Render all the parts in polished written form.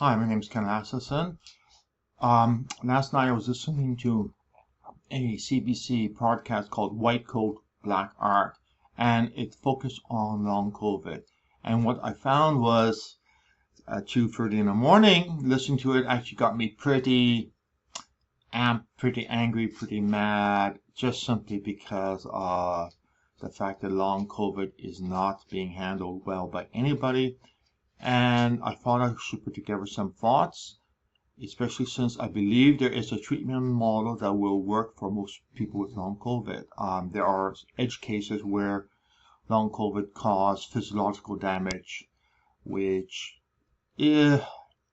Hi, my name is Ken Lasseson. Last night I was listening to a CBC podcast called White Coat, Black Art, and it focused on long COVID. And what I found was at 2:30 in the morning, listening to it actually got me pretty amped, pretty angry, pretty mad, just simply because of the fact that long COVID is not being handled well by anybody. And I thought I should put together some thoughts, especially since I believe there is a treatment model that will work for most people with long COVID. There are edge cases where long COVID caused physiological damage, which is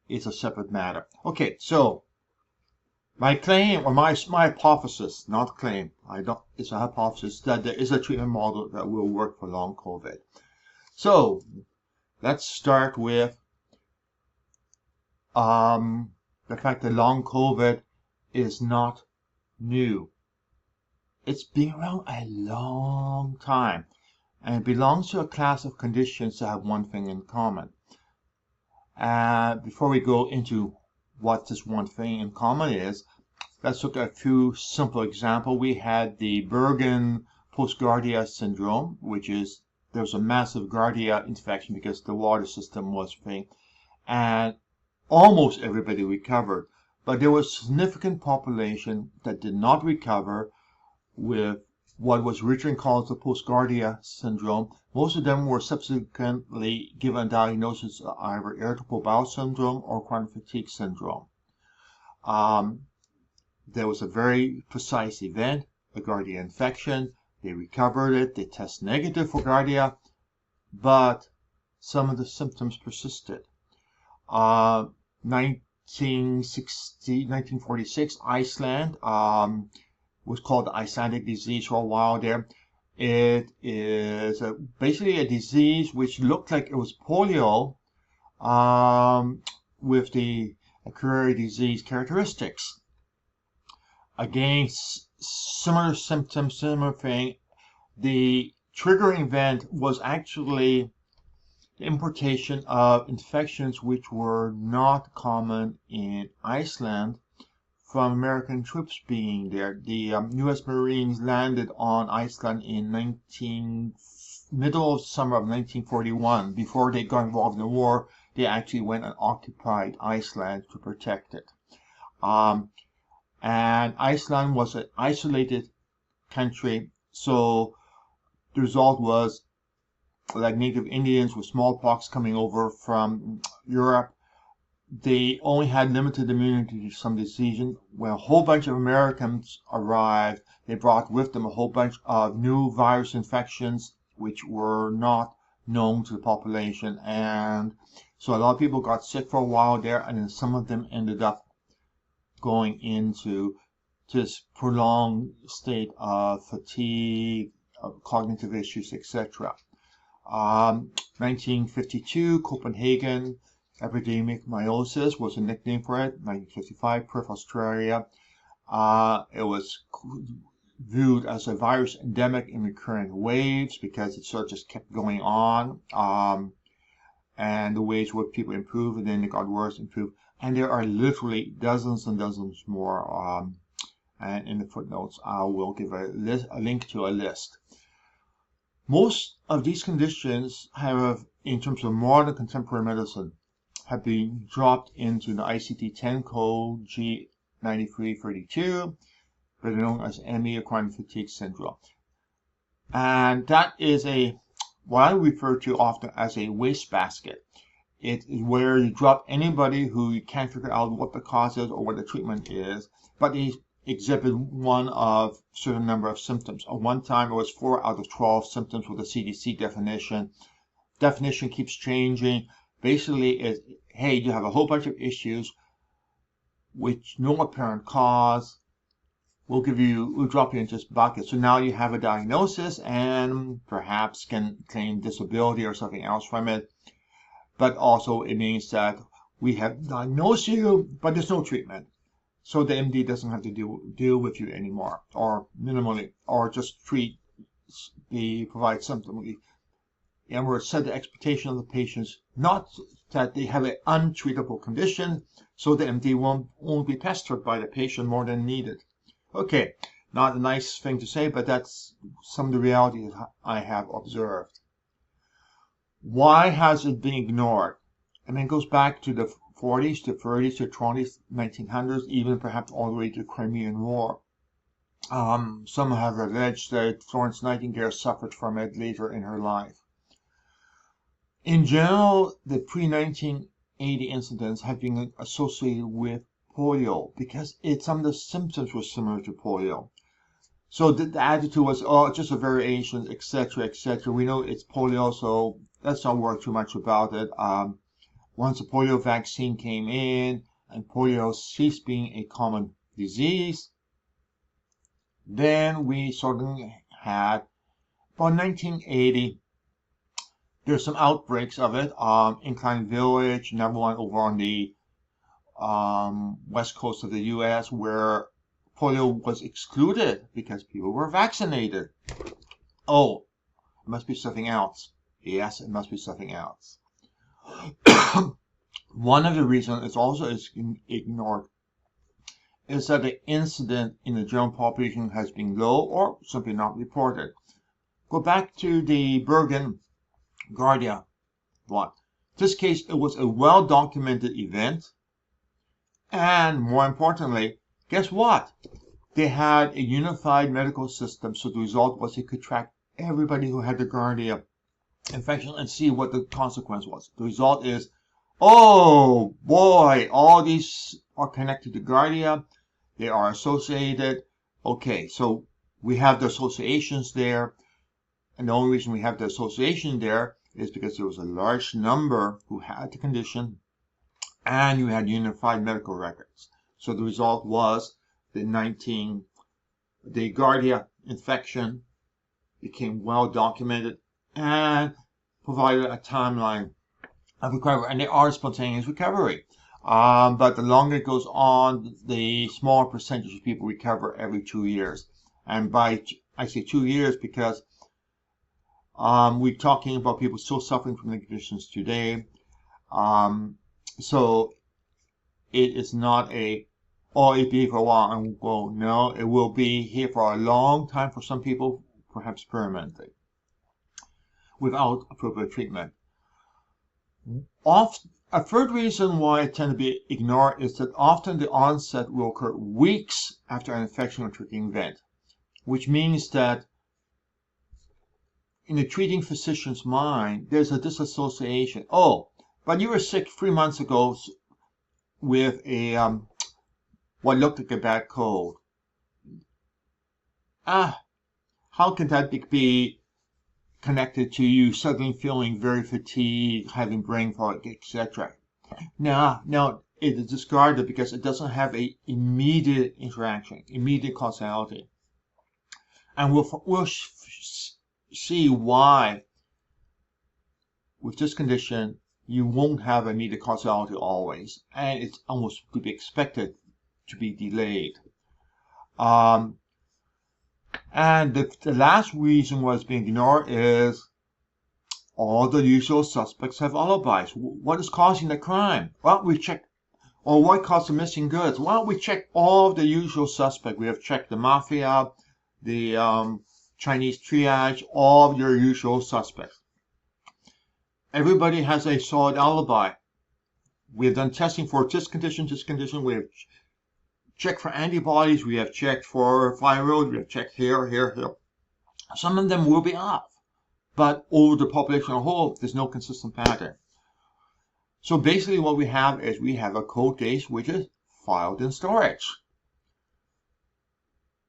a separate matter. Okay, so my claim, or my hypothesis, not claim, it's a hypothesis that there is a treatment model that will work for long COVID. So let's start with the fact that long COVID is not new. It's been around a long time, and it belongs to a class of conditions that have one thing in common. Before we go into what this one thing in common is, let's look at a few simple examples. We had the Bergen post-Giardia syndrome, which is there's a massive Giardia infection because the water system was thing, and almost everybody recovered, but there was a significant population that did not recover with what was originally called the post-Giardia syndrome. Most of them were subsequently given a diagnosis of either irritable bowel syndrome or chronic fatigue syndrome. There was a very precise event, a Giardia infection. They recovered it, they test negative for Giardia, but some of the symptoms persisted. 1946, Iceland was called the Icelandic disease for a while there. It is basically a disease which looked like it was polio with the curare disease characteristics. Again, similar symptoms, similar thing. The triggering event was actually the importation of infections which were not common in Iceland from American troops being there. The U.S. Marines landed on Iceland in middle of summer of 1941. Before they got involved in the war, they actually went and occupied Iceland to protect it. And Iceland was an isolated country, so the result was like native Indians with smallpox coming over from Europe. They only had limited immunity to some disease. When a whole bunch of Americans arrived, they brought with them a whole bunch of new virus infections which were not known to the population. And so a lot of people got sick for a while there, and then some of them ended up going into this prolonged state of fatigue, of cognitive issues, etc. 1952, Copenhagen epidemic meiosis was a nickname for it. 1955, Perth, Australia. It was viewed as a virus endemic in recurrent waves because it sort of just kept going on. And the waves where people improved, and then it got worse, improved. And there are literally dozens and dozens more. And in the footnotes, I will give a link to a list. Most of these conditions have, in terms of modern contemporary medicine, have been dropped into the ICD-10 code G9332, better known as ME, or chronic fatigue syndrome. And that is what I refer to often as a wastebasket. It is where you drop anybody who you can't figure out what the cause is or what the treatment is, but they exhibit one of a certain number of symptoms. At one time, it was 4 out of 12 symptoms with the CDC definition. Definition keeps changing. Basically, it's, hey, you have a whole bunch of issues which no apparent cause. We'll drop you into this bucket. So now you have a diagnosis and perhaps can claim disability or something else from it. But also it means that we have diagnosed you, but there's no treatment. So the MD doesn't have to deal with you anymore, or minimally, or just provide symptom relief. And we're set the expectation of the patients not that they have an untreatable condition, so the MD won't be pestered by the patient more than needed. Okay, not a nice thing to say, but that's some of the reality that I have observed. Why has it been ignored? I mean, it goes back to the 40s, to 30s, to 20s, 1900s, even perhaps all the way to the Crimean War. Some have alleged that Florence Nightingale suffered from it later in her life. In general, the pre-1980 incidents have been associated with polio because some of the symptoms were similar to polio. So the attitude was, oh, just a variation, etc., etc. We know it's polio, so let's not worry too much about it. Once the polio vaccine came in and polio ceased being a common disease, then we sort of had, about 1980, there's some outbreaks of it. Incline Village, another one over on the west coast of the U.S., where polio was excluded because people were vaccinated. Oh, it must be something else. Yes, it must be something else. One of the reasons it's also ignored is that the incidence in the general population has been low or simply not reported. Go back to the Bergen Gardia one. In this case, it was a well-documented event, and more importantly, guess what? They had a unified medical system, so the result was they could track everybody who had the Gardia infection and see what the consequence was. The result is, oh boy, all these are connected to Gardia. They are associated. Okay, so we have the associations there, and the only reason we have the association there is because there was a large number who had the condition, and you had unified medical records. So the result was the Gardia infection became well documented and provided a timeline of recovery, and there are spontaneous recovery. But the longer it goes on, the smaller percentage of people recover every 2 years. And I say 2 years because we're talking about people still suffering from the conditions today. So it is not oh, it'll be here for a while and we'll go. No, it will be here for a long time for some people, perhaps permanently, without appropriate treatment. A third reason why it tends to be ignored is that often the onset will occur weeks after an infection or triggering event, which means that in the treating physician's mind, there's a disassociation. Oh, but you were sick 3 months ago with what looked like a bad cold. How can that be connected to you suddenly feeling very fatigued, having brain fog, etc.? No, it is discarded because it doesn't have an immediate interaction, immediate causality. And we'll see why with this condition you won't have immediate causality always, and it's almost to be expected to be delayed. And the last reason why it's being ignored is all the usual suspects have alibis. What is causing the crime? Well, we check. Or what caused the missing goods? Well, we check all the usual suspects. We have checked the mafia, the Chinese triage, all of your usual suspects. Everybody has a solid alibi. We have done testing for this condition. We have checked for antibodies. We have checked for viral. We have checked here. Some of them will be off, but over the population as a whole, there's no consistent pattern. So basically what we have is we have a cold case which is filed in storage.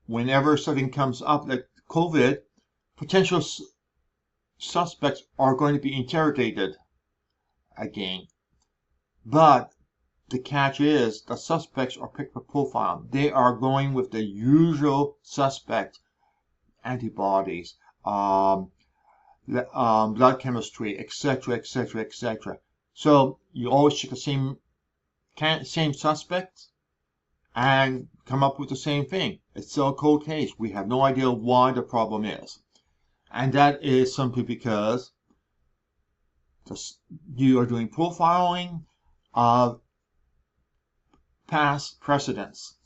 Whenever something comes up like COVID, potential suspects are going to be interrogated again. But the catch is the suspects are picked for profile. They are going with the usual suspect antibodies, blood chemistry, etc. So you always check the same suspects and come up with the same thing. It's still a cold case. We have no idea why the problem is. And that is simply because you are doing profiling of past precedents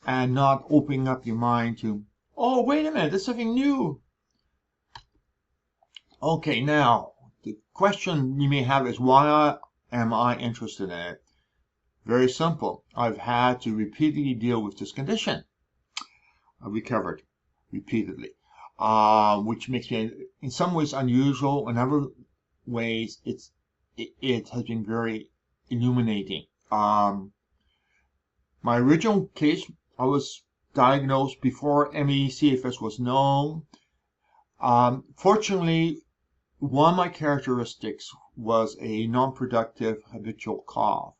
and not opening up your mind to, oh, wait a minute, there's something new. Okay, now, the question you may have is, why am I interested in it? Very simple. I've had to repeatedly deal with this condition. I've recovered repeatedly, which makes me in some ways unusual. In other ways, it has been very illuminating. My original case, I was diagnosed before ME/CFS was known. Fortunately, one of my characteristics was a non-productive habitual cough,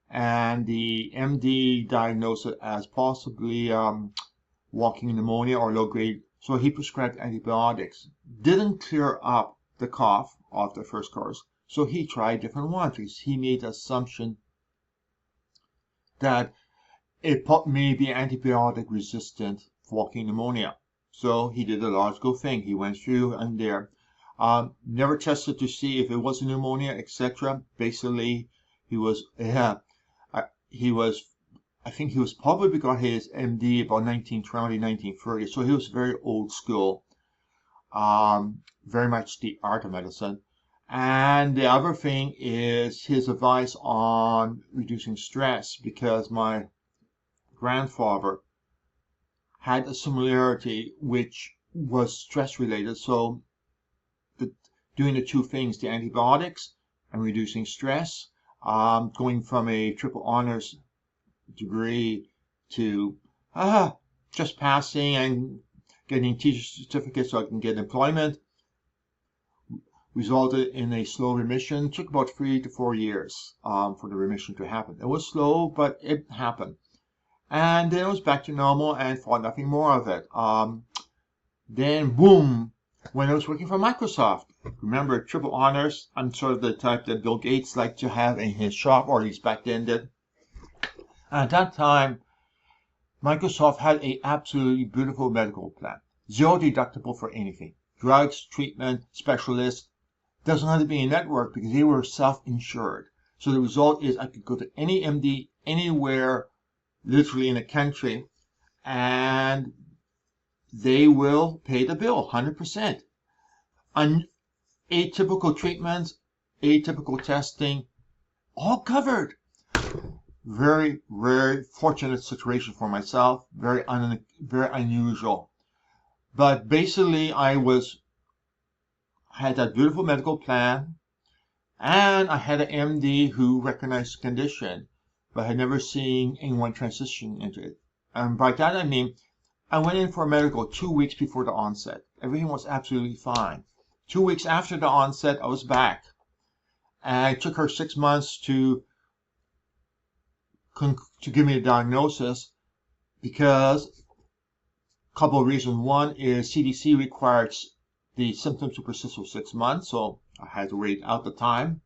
and the MD diagnosed it as possibly walking pneumonia or low-grade, so he prescribed antibiotics. Didn't clear up the cough of the first course, so he tried different ones because he made the assumption that it may be antibiotic resistant walking pneumonia. So he did the logical thing. He went through and there. Never tested to see if it was pneumonia, etc. Basically, I think he was probably got his MD about 1920, 1930. So he was very old school. Very much the art of medicine. And the other thing is his advice on reducing stress, because my grandfather had a similarity which was stress related. So doing the two things, the antibiotics and reducing stress, going from a triple honors degree to just passing and getting teacher certificates so I can get employment, resulted in a slow remission. It took about 3 to 4 years for the remission to happen. It was slow, but it happened. And then it was back to normal and thought nothing more of it. Then, boom, when I was working for Microsoft. Remember, triple honors, I'm sort of the type that Bill Gates liked to have in his shop, or at least back then did. At that time, Microsoft had an absolutely beautiful medical plan. Zero deductible for anything. Drugs, treatment, specialists. Doesn't have to be a network because they were self-insured. So the result is I could go to any MD anywhere, literally in a country, and they will pay the bill 100%. Atypical treatments, atypical testing, all covered. Very, very fortunate situation for myself. Very unusual. But basically, I had that beautiful medical plan, and I had an MD who recognized the condition, but had never seen anyone transition into it. And by that I mean, I went in for a medical 2 weeks before the onset. Everything was absolutely fine. 2 weeks after the onset, I was back. And it took her 6 months to give me a diagnosis, because a couple of reasons. One is CDC requires the symptoms to persist for 6 months, so I had to wait out the time.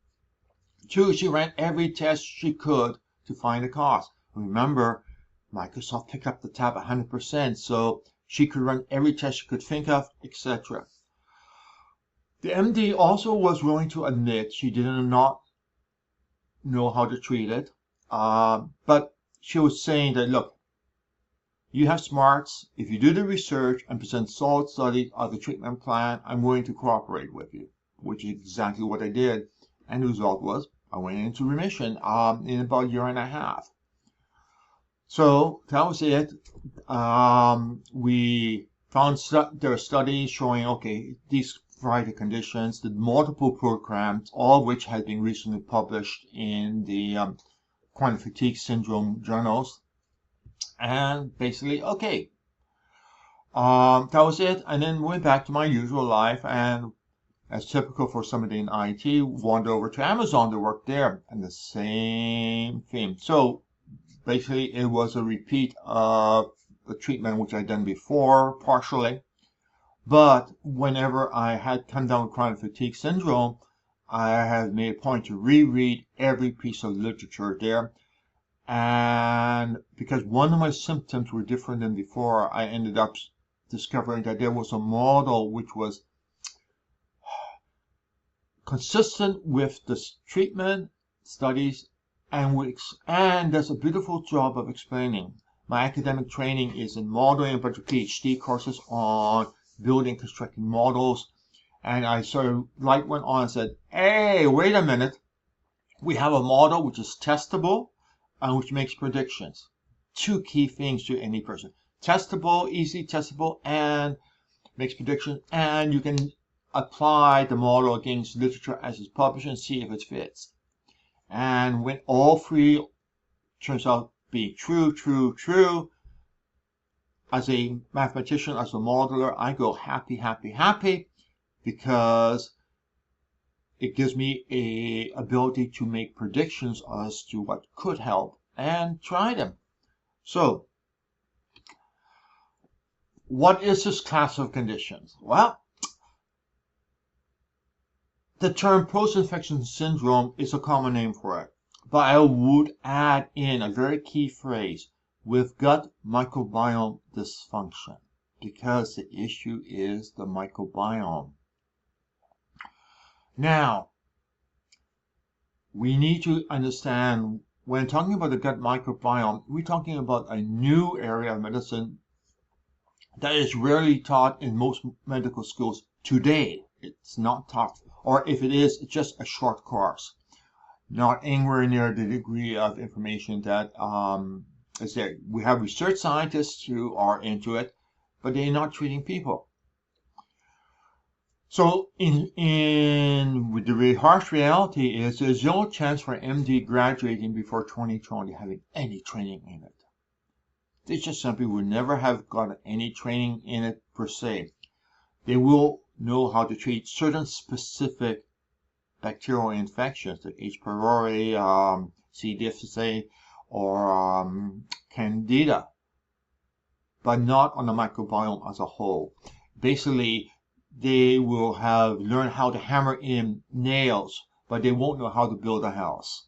2, she ran every test she could to find the cause. Remember, Microsoft picked up the tab 100%, so she could run every test she could think of, etc. The MD also was willing to admit she did not know how to treat it, but she was saying that, look, you have smarts. If you do the research and present solid studies of the treatment plan, I'm willing to cooperate with you, which is exactly what I did. And the result was I went into remission in about a year and a half. So that was it. We found there are studies showing, okay, these variety of conditions, the multiple programs, all of which had been recently published in the chronic fatigue syndrome journals. And basically, okay, that was it. And then went back to my usual life, and as typical for somebody in IT, wandered over to Amazon to work there, and the same thing. So basically, it was a repeat of the treatment which I'd done before, partially. But whenever I had come down with chronic fatigue syndrome, I had made a point to reread every piece of literature there. And because one of my symptoms were different than before, I ended up discovering that there was a model which was consistent with the treatment studies, and does a beautiful job of explaining. My academic training is in modeling, a bunch of PhD courses on building, constructing models. And I sort of light went on and said, hey, wait a minute. We have a model which is testable and which makes predictions. Two key things to any person. Testable, easily testable, and makes predictions. And you can apply the model against literature as it's published and see if it fits. And when all three turns out to be true, as a mathematician, as a modeler, I go happy, because it gives me a ability to make predictions as to what could help and try them. So, what is this class of conditions? Well, the term post-infection syndrome is a common name for it, but I would add in a very key phrase, with gut microbiome dysfunction, because the issue is the microbiome. Now, we need to understand, when talking about the gut microbiome, we're talking about a new area of medicine that is rarely taught in most medical schools today. It's not taught, or if it is, it's just a short course, not anywhere near the degree of information that is there. We have research scientists who are into it, but they're not treating people. So with the harsh reality is there's no chance for MD graduating before 2020 having any training in it. They just simply will never have got any training in it per se. They will know how to treat certain specific bacterial infections like H. pylori, C. difficile, or Candida, but not on the microbiome as a whole. Basically, they will have learned how to hammer in nails, but they won't know how to build a house.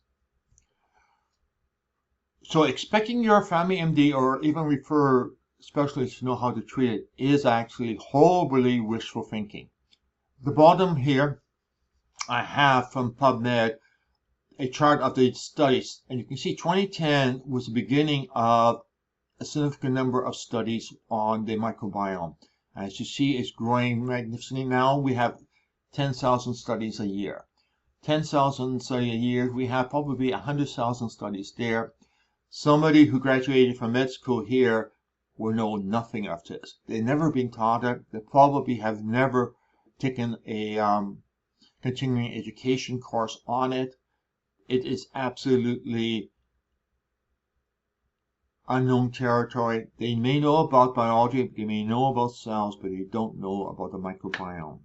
So expecting your family MD or even refer specialists to know how to treat it is actually horribly wishful thinking. The bottom here, I have from PubMed a chart of the studies, and you can see 2010 was the beginning of a significant number of studies on the microbiome. As you see, it's growing magnificently. Now we have 10,000 studies a year. 10,000 studies a year, we have probably 100,000 studies there. Somebody who graduated from med school here will know nothing of this. They've never been taught it. They probably have never taken a continuing education course on it. It is absolutely unknown territory. They may know about biology, they may know about cells, but they don't know about the microbiome.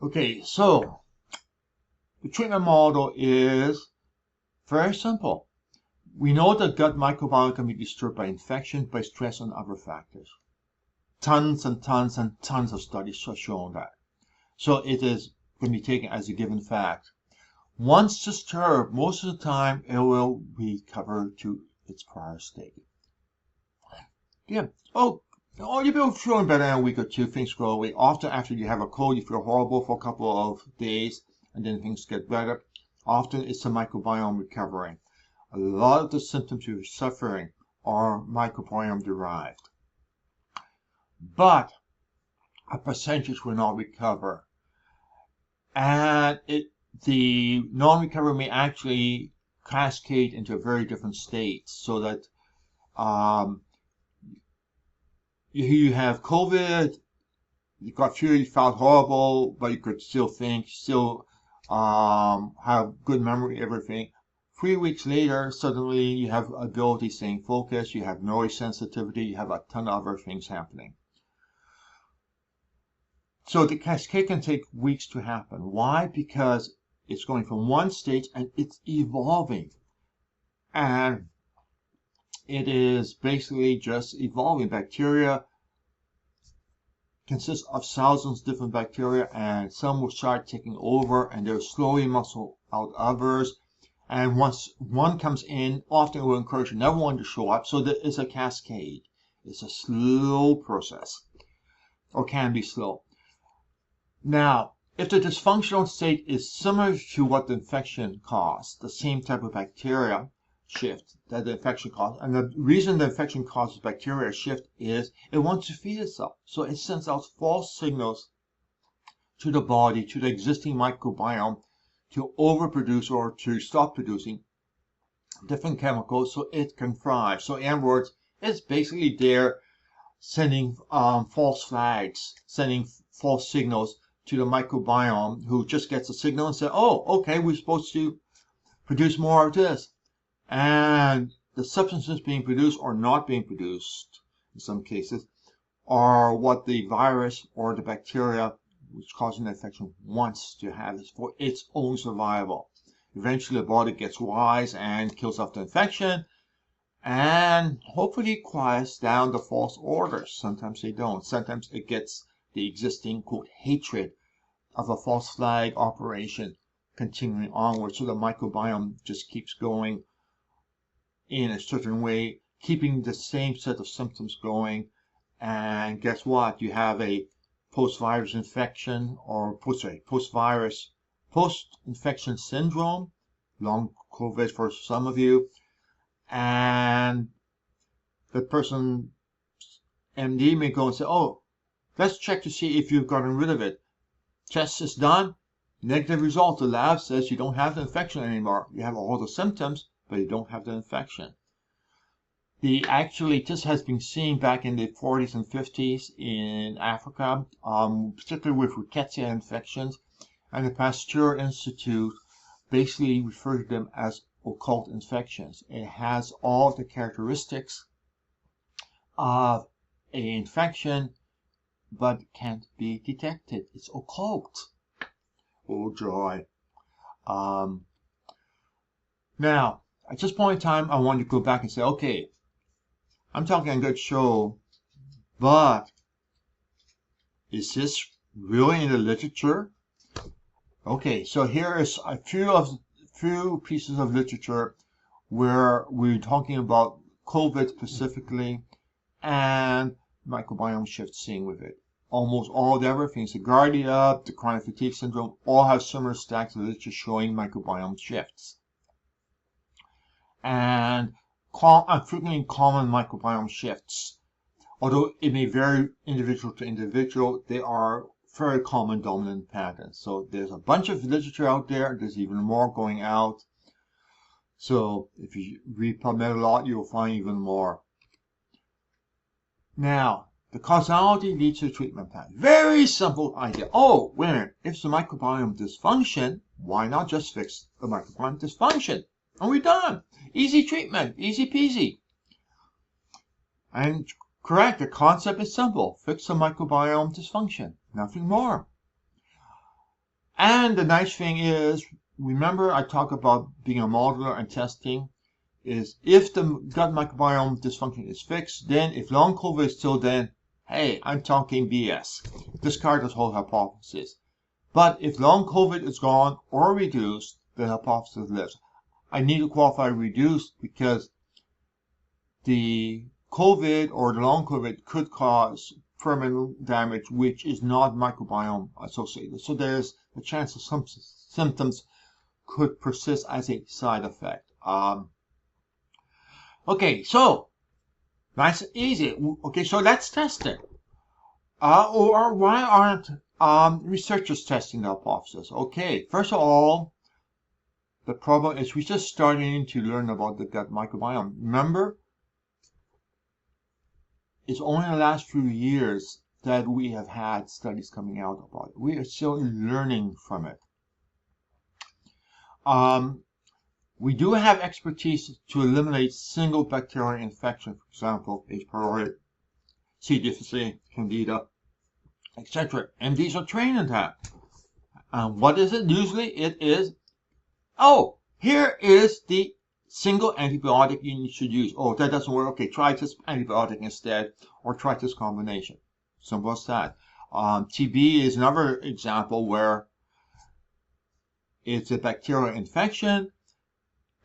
Okay, so the treatment model is very simple. We know that gut microbiome can be disturbed by infection, by stress, and other factors. Tons and tons and tons of studies have shown that. So it is going to be taken as a given fact. Once disturbed, most of the time it will recover to its prior state. Yeah. Oh, you'll be feeling better in a week or two. Things go away. Often after you have a cold, you feel horrible for a couple of days, and then things get better. Often it's the microbiome recovering. A lot of the symptoms you're suffering are microbiome derived. But a percentage will not recover. And the non-recovery may actually cascade into a very different state, so that you have COVID, you got fever, you felt horrible, but you could still think, still have good memory, everything. 3 weeks later, suddenly you have ability staying focused, you have noise sensitivity, you have a ton of other things happening. So the cascade can take weeks to happen. Why? Because it's going from one stage and it's evolving. And it is basically just evolving. Bacteria consists of thousands of different bacteria, and some will start taking over and they'll slowly muscle out others. And once one comes in, often it will encourage another one to show up. So there is a cascade. It's a slow process, or can be slow. Now, if the dysfunctional state is similar to what the infection caused, the same type of bacteria shift that the infection caused, and the reason the infection causes bacteria shift is it wants to feed itself. So it sends out false signals to the body, to the existing microbiome, to overproduce or to stop producing different chemicals so it can thrive. So in other words, it's basically there sending false flags, sending false signals to the microbiome, who just gets a signal and says, oh, okay, we're supposed to produce more of this. And the substances being produced or not being produced, in some cases, are what the virus or the bacteria which is causing the infection wants to have for its own survival. Eventually the body gets wise and kills off the infection and hopefully quiets down the false orders. Sometimes they don't. Sometimes it gets the existing, quote, hatred of a false flag operation continuing onward. So the microbiome just keeps going in a certain way, keeping the same set of symptoms going. And guess what? You have a post-virus infection or post-infection syndrome, long COVID for some of you, and the person, MD, may go and say, oh, let's check to see if you've gotten rid of it. Test is done, negative result. The lab says you don't have the infection anymore. You have all the symptoms, but you don't have the infection. Actually, this has been seen back in the 40s and 50s in Africa, particularly with rickettsia infections, and the Pasteur Institute basically referred to them as occult infections. It has all the characteristics of an infection, but can't be detected. It's occult. Oh joy. Now, at this point in time, I want to go back and say, okay, I'm talking a good show, but is this really in the literature? Okay, so here is a few pieces of literature where we're talking about COVID specifically and microbiome shift seen with it. Almost all the other things, the Giardia, the chronic fatigue syndrome, all have similar stacks of literature showing microbiome shifts. And frequently common microbiome shifts, although it may vary individual to individual, they are very common dominant patterns. So there's a bunch of literature out there. There's even more going out. So if you read PubMed a lot, you'll find even more. Now, the causality leads to treatment plan. Very simple idea. Oh, wait a minute. If it's a microbiome dysfunction, why not just fix the microbiome dysfunction? And we're done. Easy treatment. Easy peasy. And correct, the concept is simple. Fix the microbiome dysfunction. Nothing more. And the nice thing is, remember I talked about being a modeler and testing, is if the gut microbiome dysfunction is fixed, then if long COVID is still then, hey, I'm talking BS. Discard this whole hypothesis. But if long COVID is gone or reduced, the hypothesis lives. I need to qualify reduced because the COVID or the long COVID could cause permanent damage, which is not microbiome associated. So there's a chance that some symptoms could persist as a side effect. Okay, so nice and easy. Okay, so let's test it. Or why aren't researchers testing the hypothesis? Okay, first of all, the problem is we're just starting to learn about the gut microbiome. Remember, it's only in the last few years that we have had studies coming out about it. We are still learning from it. We do have expertise to eliminate single bacterial infection, for example, H. pylori, C. difficile, Candida, etc. MDs are trained in that. What is it? Usually it is, oh, here is the single antibiotic you should use. Oh, that doesn't work. Okay, try this antibiotic instead, or try this combination. Simple as that. TB is another example where it's a bacterial infection,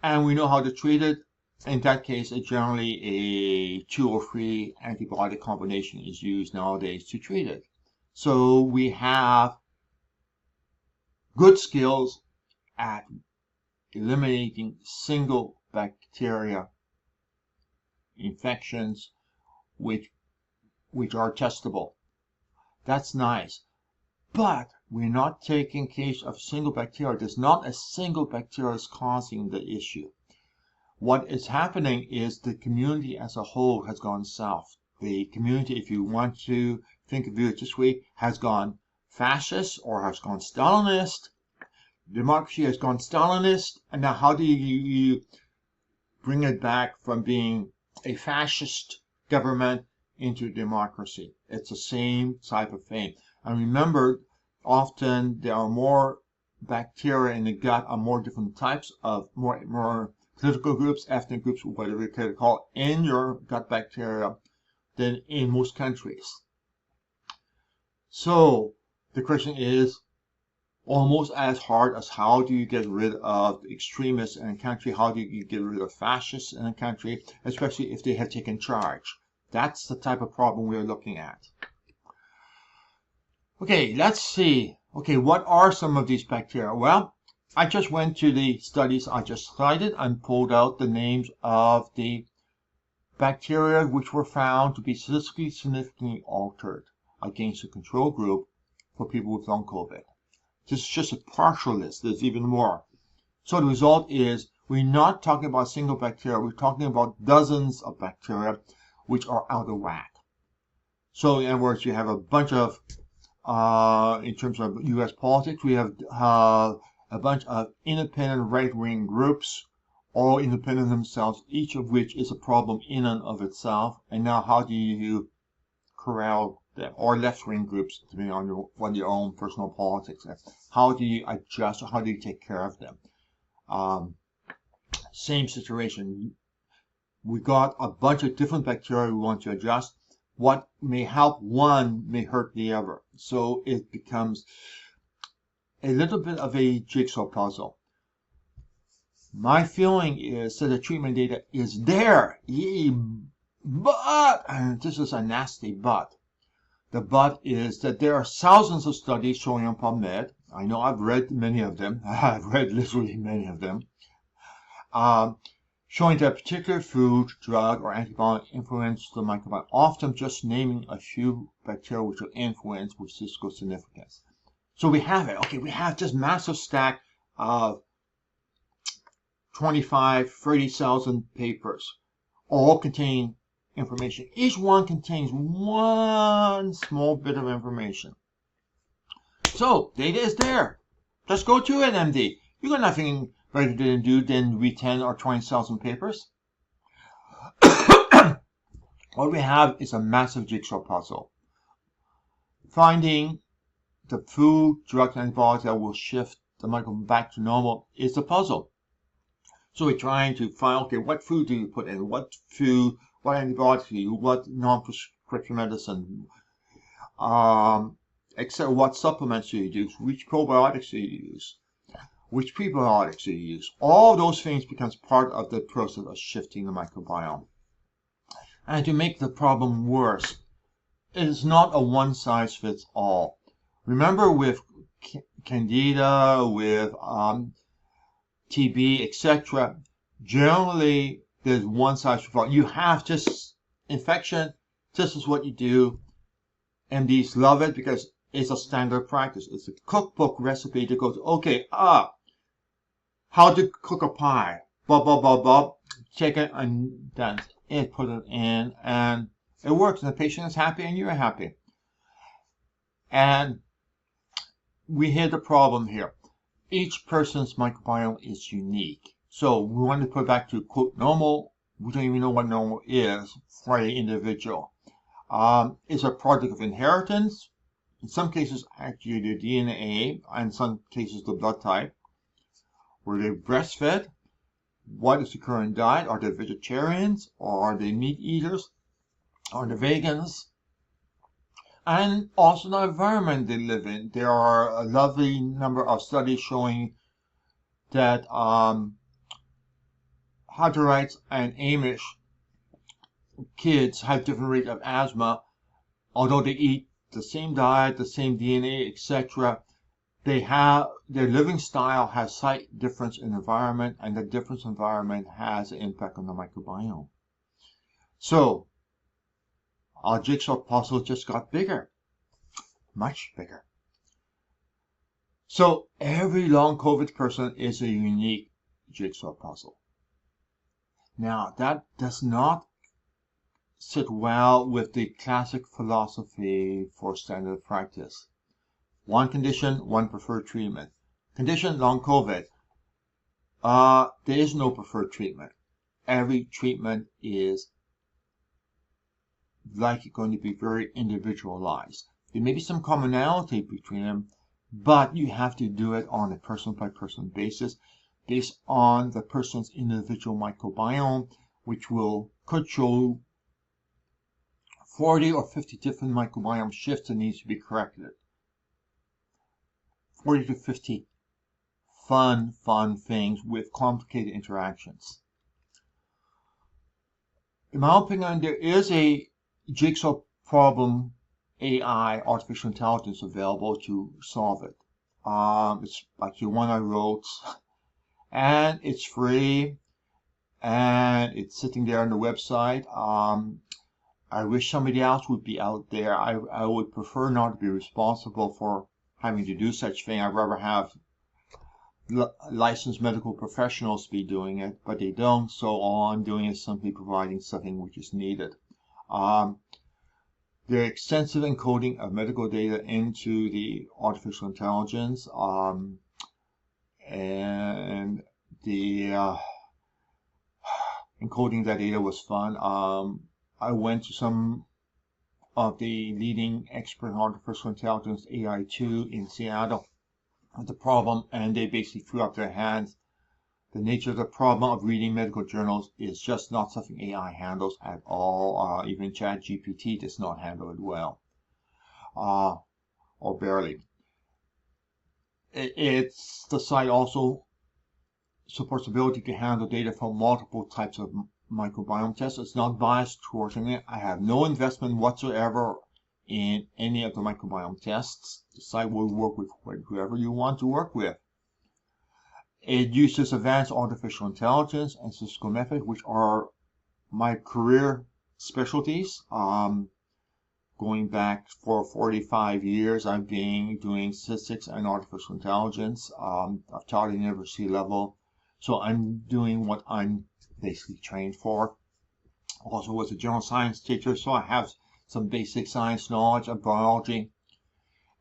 and we know how to treat it. In that case, generally a 2 or 3 antibiotic combination is used nowadays to treat it. So we have good skills at eliminating single bacteria infections which are testable. That's nice. But we're not taking case of single bacteria. There's not a single bacteria is causing the issue. What is happening is the community as a whole has gone south. The community, if you want to think of it this way, has gone fascist or has gone Stalinist. Democracy has gone Stalinist. And now how do you bring it back from being a fascist government into democracy? It's the same type of thing. And remember, often there are more bacteria in the gut of more different types of more political groups, ethnic groups, whatever you can call it, in your gut bacteria than in most countries. So the question is almost as hard as how do you get rid of extremists in a country, how do you get rid of fascists in a country, especially if they have taken charge. That's the type of problem we're looking at. Okay, let's see. Okay, what are some of these bacteria? Well, I just went to the studies I just cited and pulled out the names of the bacteria which were found to be statistically significantly altered against the control group for people with long COVID. This is just a partial list. There's even more. So the result is we're not talking about single bacteria. We're talking about dozens of bacteria which are out of whack. So in other words, you have a bunch of, in terms of U.S. politics, we have a bunch of independent right-wing groups, all independent themselves, each of which is a problem in and of itself. And now how do you corral them? Or left-wing groups, depending on your own personal politics. How do you adjust, or how do you take care of them? Same situation. We got a bunch of different bacteria we want to adjust. What may help one may hurt the other. So it becomes a little bit of a jigsaw puzzle. My feeling is that the treatment data is there. But, and this is a nasty but. The but is that there are thousands of studies showing on PubMed. I know I've read many of them. I've read literally many of them. Showing that a particular food, drug, or antibiotic influence the microbiome, often just naming a few bacteria which will influence with statistical significance. So we have it. Okay, we have this massive stack of 25, 30,000 papers, all contain information. Each one contains one small bit of information. So data is there. Just go to it, MD. You got nothing better to do than read 10 or 20,000 papers. What we have is a massive jigsaw puzzle. Finding the food, drugs, and antibiotics that will shift the microbiome back to normal is the puzzle. So we're trying to find, okay, what food do you put in? What food, what antibiotics do you use? What non-prescription medicine? Except what supplements do you use? Which probiotics do you use? Which prebiotics do you use? All those things becomes part of the process of shifting the microbiome. And to make the problem worse, it is not a one-size-fits-all. Remember with Candida, with TB, etc., generally there's one size fits all. You have just infection, this is what you do. MDs love it because it's a standard practice. It's a cookbook recipe that goes, okay, how to cook a pie, check it, and then it, put it in, and it works, and the patient is happy, and you're happy. And we hit the problem here. Each person's microbiome is unique. So we want to put back to, quote, normal. We don't even know what normal is for an individual. It's a product of inheritance. In some cases, actually the DNA, and in some cases the blood type. Were they breastfed? What is the current diet? Are they vegetarians? Or are they meat eaters? Are they vegans? And also the environment they live in. There are a lovely number of studies showing that Hutterites and Amish kids have different rates of asthma, although they eat the same diet, the same DNA, etc. their living style has slight difference in environment, and the difference in environment has an impact on the microbiome. So our jigsaw puzzle just got bigger, much bigger. So every long COVID person is a unique jigsaw puzzle. Now that does not sit well with the classic philosophy for standard practice. One condition, one preferred treatment. Condition, long COVID. There is no preferred treatment. Every treatment is going to be very individualized. There may be some commonality between them, but you have to do it on a person-by-person basis, based on the person's individual microbiome, which could show 40 or 50 different microbiome shifts that needs to be corrected. 40 to 50 fun things with complicated interactions. In my opinion, there is a jigsaw problem AI, artificial intelligence, available to solve it. It's like the one I wrote, and it's free, and it's sitting there on the website. I wish somebody else would be out there. I would prefer not to be responsible for having to do such thing. I'd rather have licensed medical professionals be doing it, but they don't, so all I'm doing is simply providing something which is needed. The extensive encoding of medical data into the artificial intelligence, and the encoding that data was fun. I went to some of the leading expert in artificial intelligence, AI2, in Seattle, with the problem, and they basically threw up their hands. The nature of the problem of reading medical journals is just not something AI handles at all. Even ChatGPT does not handle it well, or barely. The site also supports the ability to handle data from multiple types of microbiome tests. It's not biased towards it. I have no investment whatsoever in any of the microbiome tests. The site will work with whoever you want to work with. It uses advanced artificial intelligence and statistical methods, which are my career specialties. Going back for 45 years, I've been doing statistics and artificial intelligence. I've taught at university level, so I'm doing what I'm basically trained for. Also was a general science teacher, so I have some basic science knowledge of biology.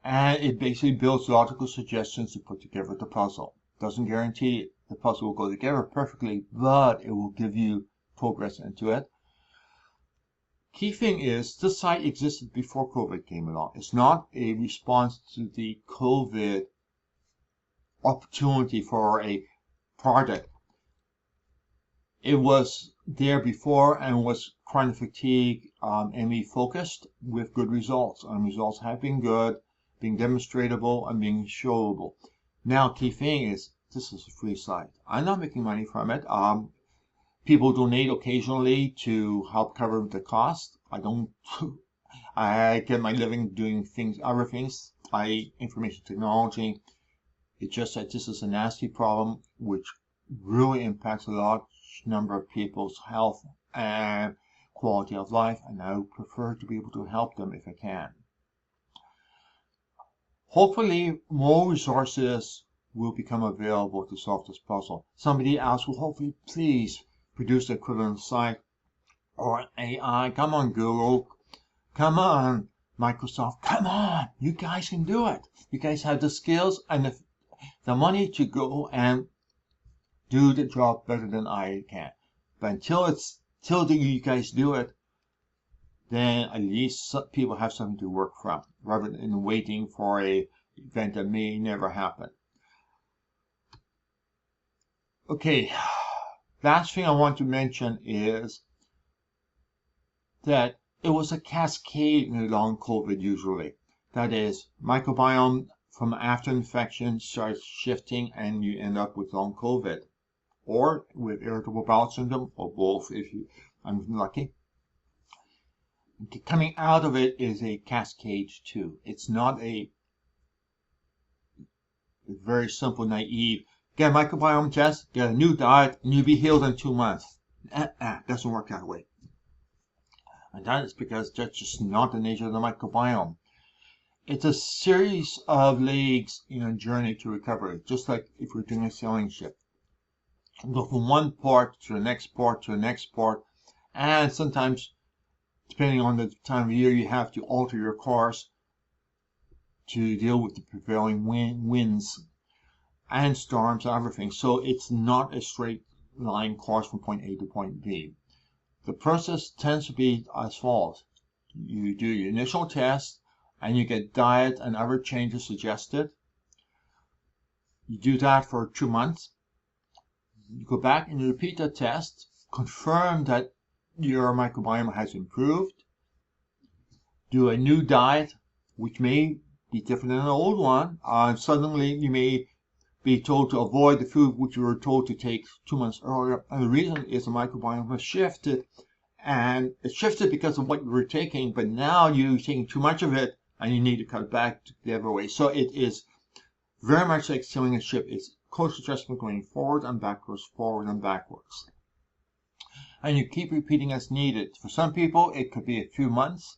And it basically builds logical suggestions to put together the puzzle. Doesn't guarantee the puzzle will go together perfectly, but it will give you progress into it. Key thing is, this site existed before COVID came along. It's not a response to the COVID opportunity for a project. It was there before and was chronic fatigue ME focused with good results. And results have been good, being demonstratable, and being showable. Now, key thing is, this is a free site. I'm not making money from it. People donate occasionally to help cover the cost. I get my living doing other things, information technology. It's just that this is a nasty problem which really impacts a large number of people's health and quality of life, and I would prefer to be able to help them if I can. Hopefully, more resources will become available to solve this puzzle. Somebody else will hopefully please produce the equivalent site or an AI. Come on, Google. Come on, Microsoft. Come on. You guys can do it. You guys have the skills and the money to go and do the job better than I can. But until you guys do it, then at least people have something to work from, rather than waiting for an event that may never happen. Okay, last thing I want to mention is that it was a cascade in long COVID usually. That is, microbiome from after infection starts shifting and you end up with long COVID, or with irritable bowel syndrome, or both if I'm lucky. Coming out of it is a cascade too. It's not a It's very simple, naive. Get a microbiome test, get a new diet, and you'll be healed in 2 months. Doesn't work that way. And that is because that's just not the nature of the microbiome. It's a series of legs in a journey to recovery, just like if we're doing a sailing ship. You go from one port to the next port to the next port, and sometimes, depending on the time of year, you have to alter your course to deal with the prevailing winds and storms and everything. So it's not a straight line course from point A to point B. The process tends to be as follows. You do your initial test, and you get diet and other changes suggested. You do that for 2 months. You go back and you repeat the test, confirm that your microbiome has improved. Do a new diet, which may be different than an old one. Suddenly you may be told to avoid the food which you were told to take 2 months earlier. And the reason is the microbiome has shifted. And it shifted because of what you were taking, but now you're taking too much of it and you need to cut back the other way. So it is very much like sailing a ship. It's course adjustment going forward and backwards, forward and backwards. And you keep repeating as needed. For some people, it could be a few months.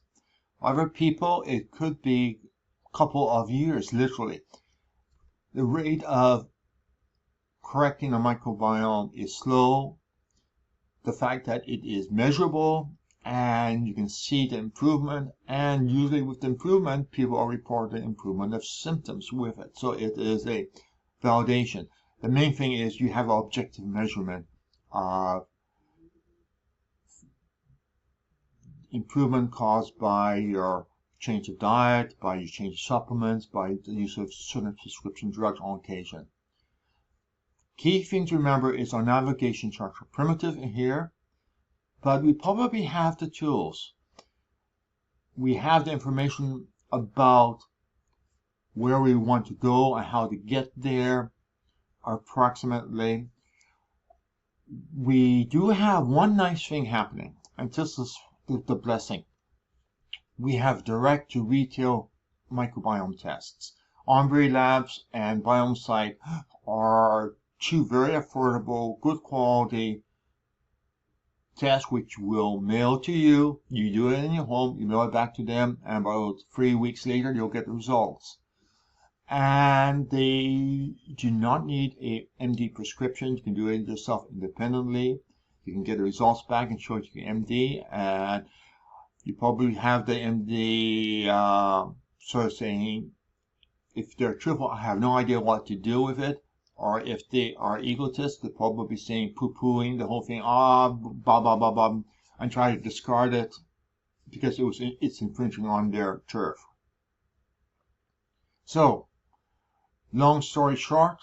Other people, it could be a couple of years, literally. The rate of correcting the microbiome is slow. The fact that it is measurable and you can see the improvement, and usually with the improvement, people are reporting improvement of symptoms with it. So it is a validation. The main thing is you have an objective measurement of improvement caused by your change of diet, by your change of supplements, by the use of certain prescription drugs on occasion. Key thing to remember is our navigation charts are primitive in here, but we probably have the tools. We have the information about where we want to go and how to get there approximately. We do have one nice thing happening, and this is the blessing. We have direct to retail microbiome tests. Ombre Labs and BiomeSite are two very affordable, good quality tests which will mail to you. You do it in your home, you mail it back to them, and about 3 weeks later you'll get the results. And they do not need a MD prescription. You can do it yourself independently. You can get the results back and show it to your MD, and you probably have the MD sort of saying, if they're truthful, I have no idea what to do with it. Or if they are egotists, they're probably saying, poo-pooing the whole thing, blah, blah, blah, blah, and try to discard it because it's infringing on their turf. So, long story short,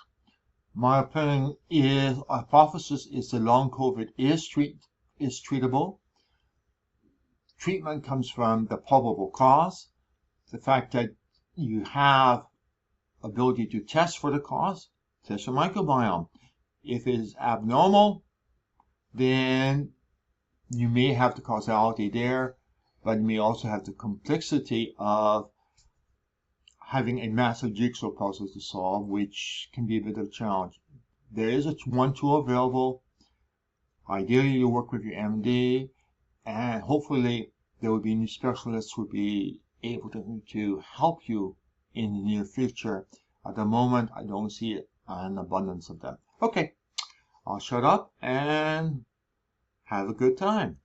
my opinion is, hypothesis is that long COVID is treatable. Treatment comes from the probable cause, the fact that you have ability to test for the cause, test your microbiome. If it is abnormal, then you may have the causality there, but you may also have the complexity of having a massive jigsaw puzzle to solve, which can be a bit of a challenge. There is one tool available. Ideally, you work with your MD, and hopefully there will be new specialists who will be able to help you in the near future. At the moment, I don't see an abundance of them. Okay, I'll shut up and have a good time.